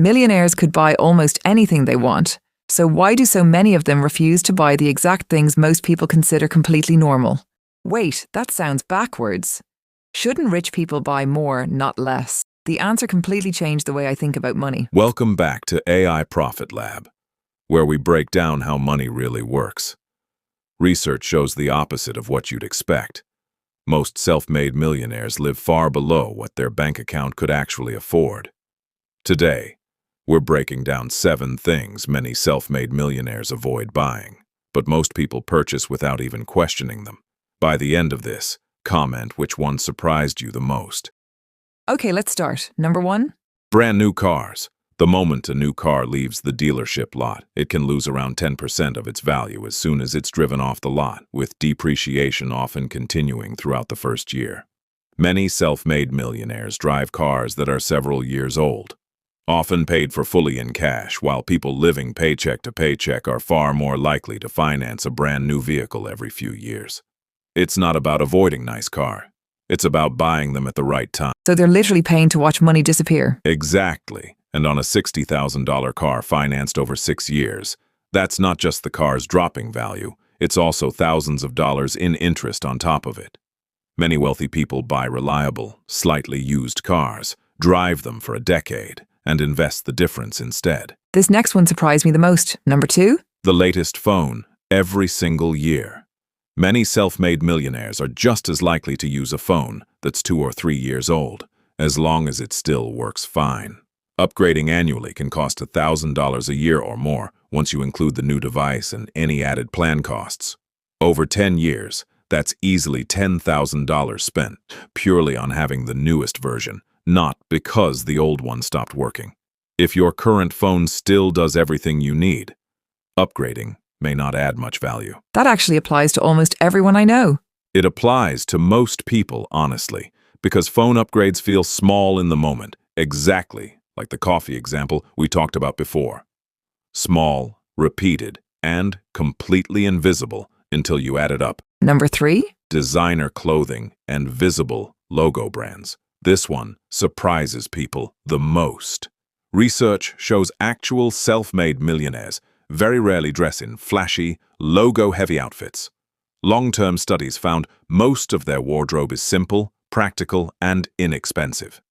Millionaires could buy almost anything they want. So why do so many of them refuse to buy the exact things most people consider completely normal? Wait, that sounds backwards. Shouldn't rich people buy more, not less? The answer completely changed the way I think about money. Welcome back to AI Profit Lab, where we break down how money really works. Research shows the opposite of what you'd expect. Most self-made millionaires live far below what their bank account could actually afford. Today, we're breaking down 7 things many self-made millionaires avoid buying, but most people purchase without even questioning them. By the end of this, comment which one surprised you the most. Okay, let's start. Number 1. Brand new cars. The moment a new car leaves the dealership lot, it can lose around 10% of its value as soon as it's driven off the lot, with depreciation often continuing throughout the first year. Many self-made millionaires drive cars that are several years old, often paid for fully in cash, while people living paycheck to paycheck are far more likely to finance a brand new vehicle every few years. It's not about avoiding nice car. It's about buying them at the right time. So they're literally paying to watch money disappear. Exactly. And on a $60,000 car financed over 6 years, that's not just the car's dropping value, it's also thousands of dollars in interest on top of it. Many wealthy people buy reliable, slightly used cars, drive them for a decade, and invest the difference instead. This next one surprised me the most. Number 2. The latest phone, every single year. Many self-made millionaires are just as likely to use a phone that's 2 or 3 years old, as long as it still works fine. Upgrading annually can cost $1,000 a year or more once you include the new device and any added plan costs. Over 10 years, that's easily $10,000 spent purely on having the newest version, not because the old one stopped working. If your current phone still does everything you need, upgrading may not add much value. That actually applies to almost everyone I know. It applies to most people, honestly, because phone upgrades feel small in the moment, exactly like the coffee example we talked about before. Small, repeated, and completely invisible until you add it up. Number 3. Designer clothing and visible logo brands. This one surprises people the most. Research shows actual self-made millionaires very rarely dress in flashy, logo-heavy outfits. Long-term studies found most of their wardrobe is simple, practical, and inexpensive.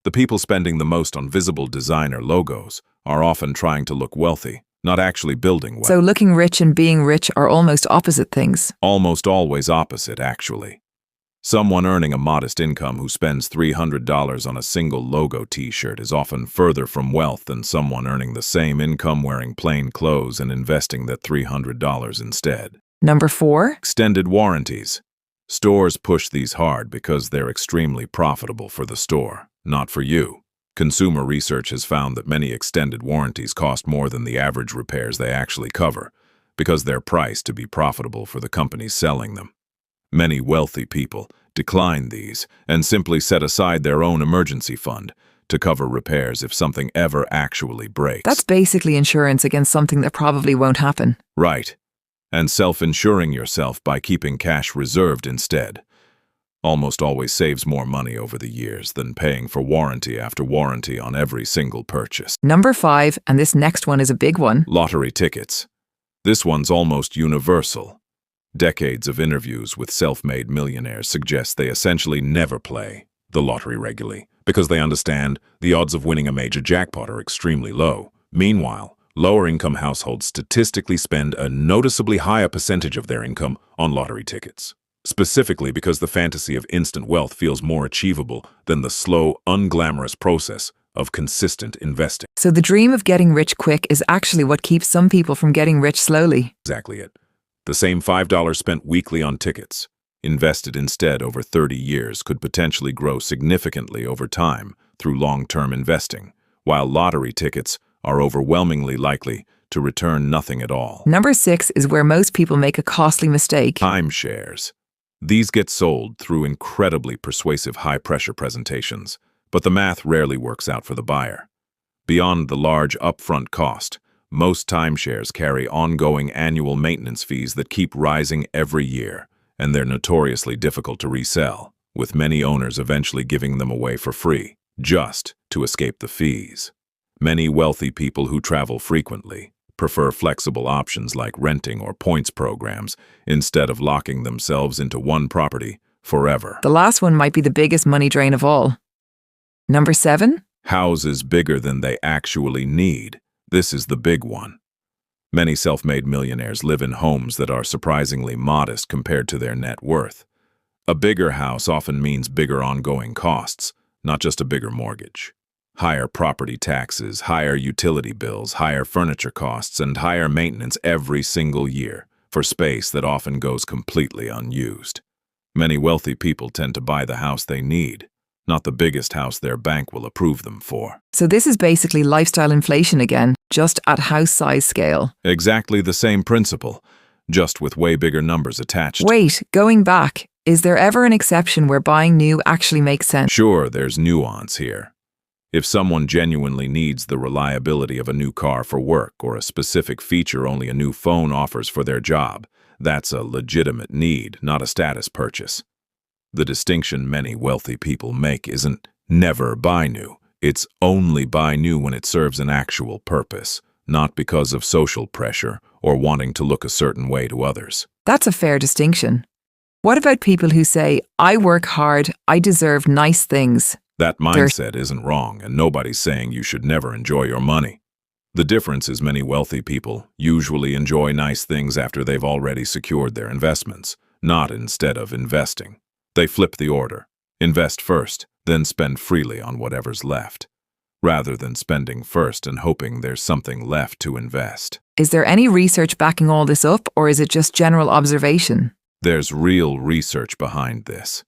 The people spending the most on visible designer logos are often trying to look wealthy, not actually building wealth. So looking rich and being rich are almost opposite things. Almost always opposite, actually. Someone earning a modest income who spends $300 on a single logo t-shirt is often further from wealth than someone earning the same income wearing plain clothes and investing that $300 instead. Number 4. Extended warranties. Stores push these hard because they're extremely profitable for the store, not for you. Consumer research has found that many extended warranties cost more than the average repairs they actually cover, because they're priced to be profitable for the companies selling them. Many wealthy people decline these and simply set aside their own emergency fund to cover repairs if something ever actually breaks. That's basically insurance against something that probably won't happen. Right. And self-insuring yourself by keeping cash reserved instead almost always saves more money over the years than paying for warranty after warranty on every single purchase. Number 5, and this next one is a big one. Lottery tickets. This one's almost universal. Decades of interviews with self-made millionaires suggest they essentially never play the lottery regularly because they understand the odds of winning a major jackpot are extremely low. Meanwhile, lower-income households statistically spend a noticeably higher percentage of their income on lottery tickets, specifically because the fantasy of instant wealth feels more achievable than the slow, unglamorous process of consistent investing. So the dream of getting rich quick is actually what keeps some people from getting rich slowly. Exactly it. The same $5 spent weekly on tickets, invested instead over 30 years, could potentially grow significantly over time through long-term investing, while lottery tickets are overwhelmingly likely to return nothing at all. Number 6 is where most people make a costly mistake. Timeshares. These get sold through incredibly persuasive high-pressure presentations, but the math rarely works out for the buyer. Beyond the large upfront cost, most timeshares carry ongoing annual maintenance fees that keep rising every year, and they're notoriously difficult to resell, with many owners eventually giving them away for free, just to escape the fees. Many wealthy people who travel frequently prefer flexible options like renting or points programs instead of locking themselves into one property forever. The last one might be the biggest money drain of all. Number 7? Houses bigger than they actually need. This is the big one. Many self-made millionaires live in homes that are surprisingly modest compared to their net worth. A bigger house often means bigger ongoing costs, not just a bigger mortgage. Higher property taxes, higher utility bills, higher furniture costs, and higher maintenance every single year for space that often goes completely unused. Many wealthy people tend to buy the house they need, not the biggest house their bank will approve them for. So this is basically lifestyle inflation again, just at house size scale. Exactly the same principle, just with way bigger numbers attached. Wait, going back, is there ever an exception where buying new actually makes sense? Sure, there's nuance here. If someone genuinely needs the reliability of a new car for work or a specific feature only a new phone offers for their job, that's a legitimate need, not a status purchase. The distinction many wealthy people make isn't never buy new. It's only buy new when it serves an actual purpose, not because of social pressure or wanting to look a certain way to others. That's a fair distinction. What about people who say, I work hard, I deserve nice things? That mindset isn't wrong, and nobody's saying you should never enjoy your money. The difference is many wealthy people usually enjoy nice things after they've already secured their investments, not instead of investing. They flip the order. Invest first, then spend freely on whatever's left, rather than spending first and hoping there's something left to invest. Is there any research backing all this up, or is it just general observation? There's real research behind this.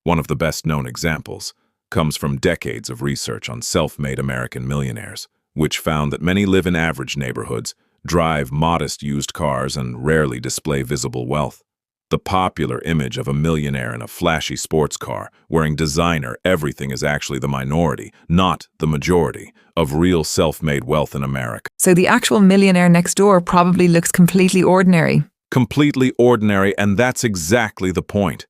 One of the best-known examples comes from decades of research on self-made American millionaires, which found that many live in average neighborhoods, drive modest used cars, and rarely display visible wealth. The popular image of a millionaire in a flashy sports car, wearing designer everything is actually the minority, not the majority, of real self-made wealth in America. So the actual millionaire next door probably looks completely ordinary. Completely ordinary, and that's exactly the point.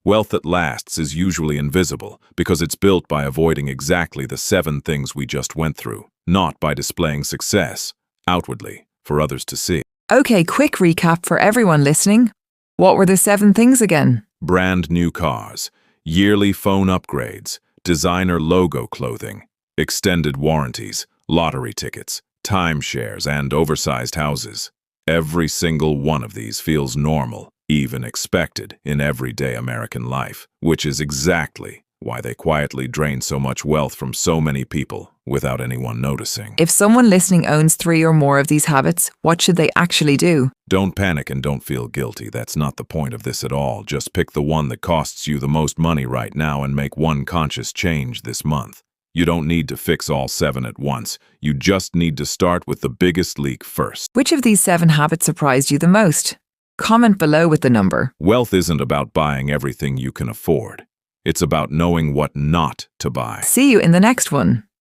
Wealth that lasts is usually invisible because it's built by avoiding exactly the 7 things we just went through, not by displaying success outwardly for others to see. Okay, quick recap for everyone listening. What were the 7 things again? Brand new cars, yearly phone upgrades, designer logo clothing, extended warranties, lottery tickets, timeshares, and oversized houses. Every single one of these feels normal, even expected, in everyday American life, which is exactly why they quietly drain so much wealth from so many people without anyone noticing. If someone listening owns 3 or more of these habits, what should they actually do? Don't panic and don't feel guilty. That's not the point of this at all. Just pick the one that costs you the most money right now and make one conscious change this month. You don't need to fix all 7 at once. You just need to start with the biggest leak first. Which of these 7 habits surprised you the most? Comment below with the number. Wealth isn't about buying everything you can afford. It's about knowing what not to buy. See you in the next one.